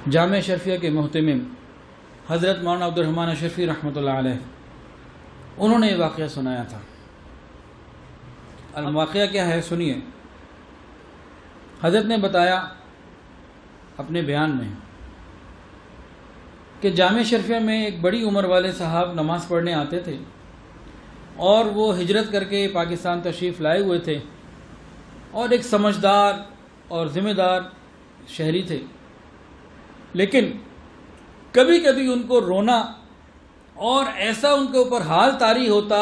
جامعہ اشرفیہ کے محتمم حضرت مولانا عبدالرحمن اشرفی رحمۃ اللہ علیہ، انہوں نے یہ واقعہ سنایا تھا۔ واقعہ کیا ہے سنیے۔ حضرت نے بتایا اپنے بیان میں کہ جامعہ اشرفیہ میں ایک بڑی عمر والے صاحب نماز پڑھنے آتے تھے، اور وہ ہجرت کر کے پاکستان تشریف لائے ہوئے تھے، اور ایک سمجھدار اور ذمہ دار شہری تھے، لیکن کبھی کبھی ان کو رونا اور ایسا ان کے اوپر حال طاری ہوتا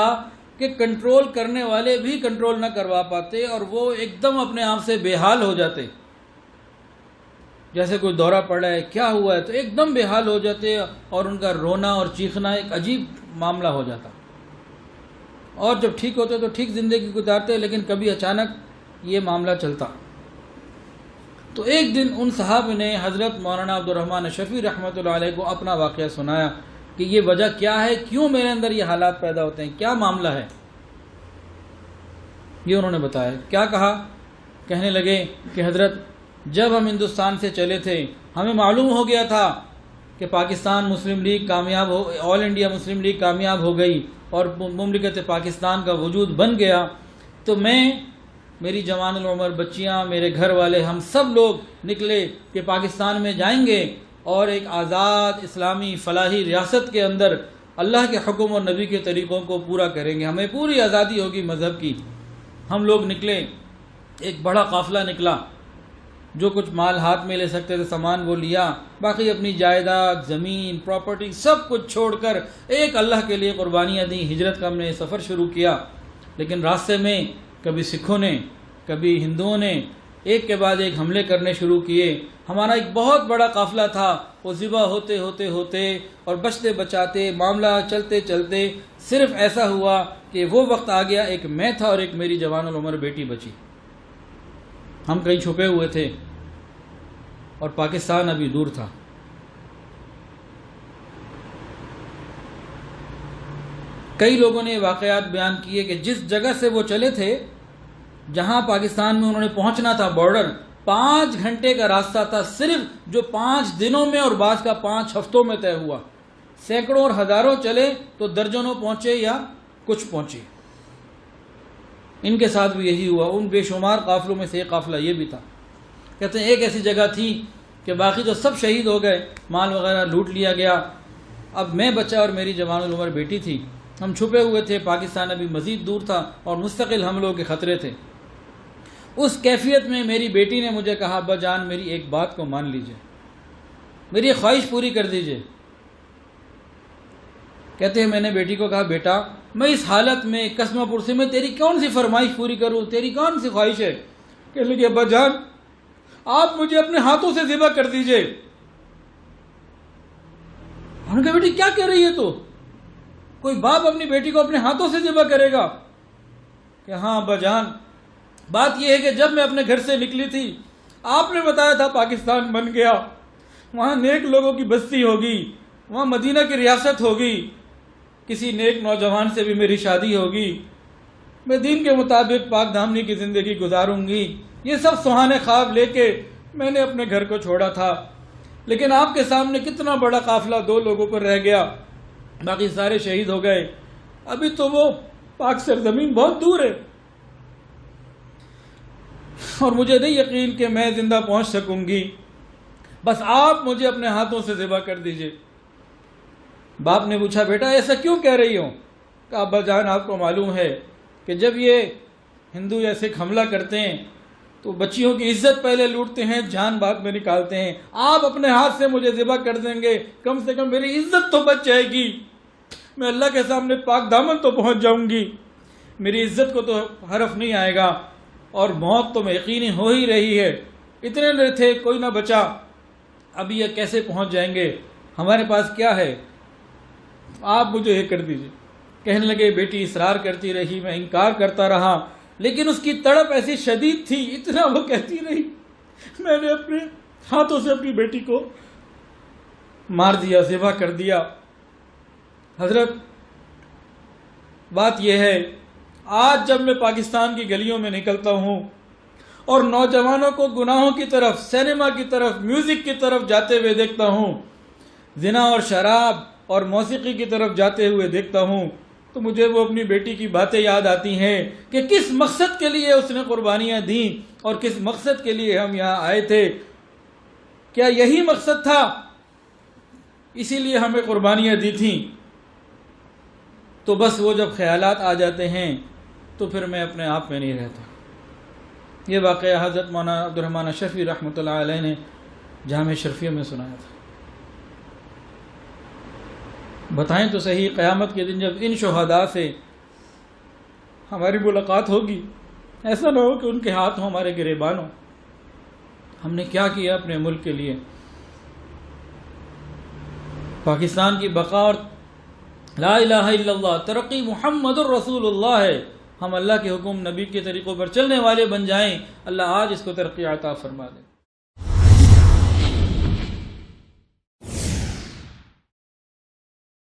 کہ کنٹرول کرنے والے بھی کنٹرول نہ کروا پاتے، اور وہ ایک دم اپنے آپ سے بے حال ہو جاتے، جیسے کوئی دورہ پڑا ہے، کیا ہوا ہے، تو ایک دم بے حال ہو جاتے، اور ان کا رونا اور چیخنا ایک عجیب معاملہ ہو جاتا، اور جب ٹھیک ہوتے تو ٹھیک زندگی گزارتے، لیکن کبھی اچانک یہ معاملہ چلتا۔ تو ایک دن ان صاحب نے حضرت مولانا عبدالرحمن اشرفی رحمۃ اللہ علیہ کو اپنا واقعہ سنایا کہ یہ وجہ کیا ہے، کیوں میرے اندر یہ حالات پیدا ہوتے ہیں، کیا معاملہ ہے۔ یہ انہوں نے بتایا۔ کیا کہا؟ کہنے لگے کہ حضرت، جب ہم ہندوستان سے چلے تھے، ہمیں معلوم ہو گیا تھا کہ پاکستان مسلم لیگ کامیاب ہو، آل انڈیا مسلم لیگ کامیاب ہو گئی اور مملکت پاکستان کا وجود بن گیا، تو میں، میری جوان العمر بچیاں، میرے گھر والے، ہم سب لوگ نکلے کہ پاکستان میں جائیں گے اور ایک آزاد اسلامی فلاحی ریاست کے اندر اللہ کے حکم اور نبی کے طریقوں کو پورا کریں گے، ہمیں پوری آزادی ہوگی مذہب کی۔ ہم لوگ نکلے، ایک بڑا قافلہ نکلا، جو کچھ مال ہاتھ میں لے سکتے تھے سامان وہ لیا، باقی اپنی جائیداد، زمین، پراپرٹی سب کچھ چھوڑ کر ایک اللہ کے لیے قربانیاں دیں، ہجرت کا ہم نے سفر شروع کیا۔ لیکن راستے میں کبھی سکھوں نے، کبھی ہندوؤں نے ایک کے بعد ایک حملے کرنے شروع کیے۔ ہمارا ایک بہت بڑا قافلہ تھا، وہ ذبح ہوتے ہوتے ہوتے اور بچتے بچاتے، معاملہ چلتے چلتے صرف ایسا ہوا کہ وہ وقت آ گیا، ایک میں تھا اور ایک میری جوان العمر بیٹی بچی۔ ہم کہیں چھپے ہوئے تھے اور پاکستان ابھی دور تھا۔ کئی لوگوں نے واقعات بیان کیے کہ جس جگہ سے وہ چلے تھے، جہاں پاکستان میں انہوں نے پہنچنا تھا، بارڈر 5 گھنٹے کا راستہ تھا صرف، جو 5 دنوں میں اور بعض کا 5 ہفتوں میں طے ہوا۔ سینکڑوں اور ہزاروں چلے تو درجنوں پہنچے یا کچھ پہنچے۔ ان کے ساتھ بھی یہی ہوا۔ ان بے شمار قافلوں میں سے ایک قافلہ یہ بھی تھا۔ کہتے ہیں ایک ایسی جگہ تھی کہ باقی تو سب شہید ہو گئے، مال وغیرہ لوٹ لیا گیا، اب میں بچا اور میری جوان العمر بیٹی تھی۔ ہم چھپے ہوئے تھے، پاکستان ابھی مزید دور تھا اور مستقل حملوں کے خطرے تھے۔ اس کیفیت میں میری بیٹی نے مجھے کہا، ابا جان میری ایک بات کو مان لیجئے، میری ایک خواہش پوری کر دیجئے۔ کہتے ہیں میں نے بیٹی کو کہا، بیٹا میں اس حالت میں قصبہ پرسی میں تیری کون سی فرمائش پوری کروں، تیری کون سی خواہش ہے؟ کہنے لگی، ابا جان آپ مجھے اپنے ہاتھوں سے ذبح کر دیجئے۔ انہوں نے کہا، بیٹی کیا کہہ رہی ہے تو؟ کوئی باپ اپنی بیٹی کو اپنے ہاتھوں سے ذبح کرے گا؟ کہ ہاں ابا جان، بات یہ ہے کہ جب میں اپنے گھر سے نکلی تھی، آپ نے بتایا تھا پاکستان بن گیا، وہاں نیک لوگوں کی بستی ہوگی، وہاں مدینہ کی ریاست ہوگی، کسی نیک نوجوان سے بھی میری شادی ہوگی، میں دین کے مطابق پاک دامنی کی زندگی گزاروں گی۔ یہ سب سہانے خواب لے کے میں نے اپنے گھر کو چھوڑا تھا، لیکن آپ کے سامنے کتنا بڑا قافلہ 2 لوگوں پر رہ گیا، باقی سارے شہید ہو گئے، ابھی تو وہ پاک سرزمین بہت دور ہے، اور مجھے نہیں یقین کہ میں زندہ پہنچ سکوں گی، بس آپ مجھے اپنے ہاتھوں سے ذبح کر دیجئے۔ باپ نے پوچھا، بیٹا ایسا کیوں کہہ رہی ہو؟ کہا، ابا جان آپ کو معلوم ہے کہ جب یہ ہندو یا سکھ حملہ کرتے ہیں تو بچیوں کی عزت پہلے لوٹتے ہیں، جان بعد میں نکالتے ہیں، آپ اپنے ہاتھ سے مجھے ذبح کر دیں گے، کم سے کم میری عزت تو بچ جائے گی، میں اللہ کے سامنے پاک دامن تو پہنچ جاؤں گی، میری عزت کو تو حرف نہیں آئے گا، اور موت تو یقینی ہو ہی رہی ہے، اتنے نہ تھے کوئی نہ بچا، ابھی یہ کیسے پہنچ جائیں گے، ہمارے پاس کیا ہے، آپ مجھے یہ کر دیجئے۔ کہنے لگے، بیٹی اصرار کرتی رہی، میں انکار کرتا رہا، لیکن اس کی تڑپ ایسی شدید تھی، اتنا وہ کہتی رہی، میں نے اپنے ہاتھوں سے اپنی بیٹی کو مار دیا، ذبح کر دیا۔ حضرت بات یہ ہے، آج جب میں پاکستان کی گلیوں میں نکلتا ہوں اور نوجوانوں کو گناہوں کی طرف، سینما کی طرف، میوزک کی طرف جاتے ہوئے دیکھتا ہوں، زنا اور شراب اور موسیقی کی طرف جاتے ہوئے دیکھتا ہوں، تو مجھے وہ اپنی بیٹی کی باتیں یاد آتی ہیں کہ کس مقصد کے لیے اس نے قربانیاں دیں اور کس مقصد کے لیے ہم یہاں آئے تھے۔ کیا یہی مقصد تھا؟ اسی لیے ہمیں قربانیاں دی تھیں۔ تو بس وہ جب خیالات آ جاتے ہیں تو پھر میں اپنے آپ میں نہیں رہتا۔ یہ واقعہ حضرت مولانا عبد الرحمن اشرفی رحمۃ اللہ علیہ نے جامع شرفیہ میں سنایا تھا۔ بتائیں تو صحیح، قیامت کے دن جب ان شہداء سے ہماری ملاقات ہوگی، ایسا نہ ہو کہ ان کے ہاتھ ہوں ہمارے گریبان ہوں۔ ہم نے کیا کیا اپنے ملک کے لیے؟ پاکستان کی بقا اور لا الہ الا اللہ، ترقی محمد الرسول اللہ ہے، ہم اللہ کے حکم، نبی کے طریقوں پر چلنے والے بن جائیں، اللہ آج اس کو ترقی عطا فرما دے۔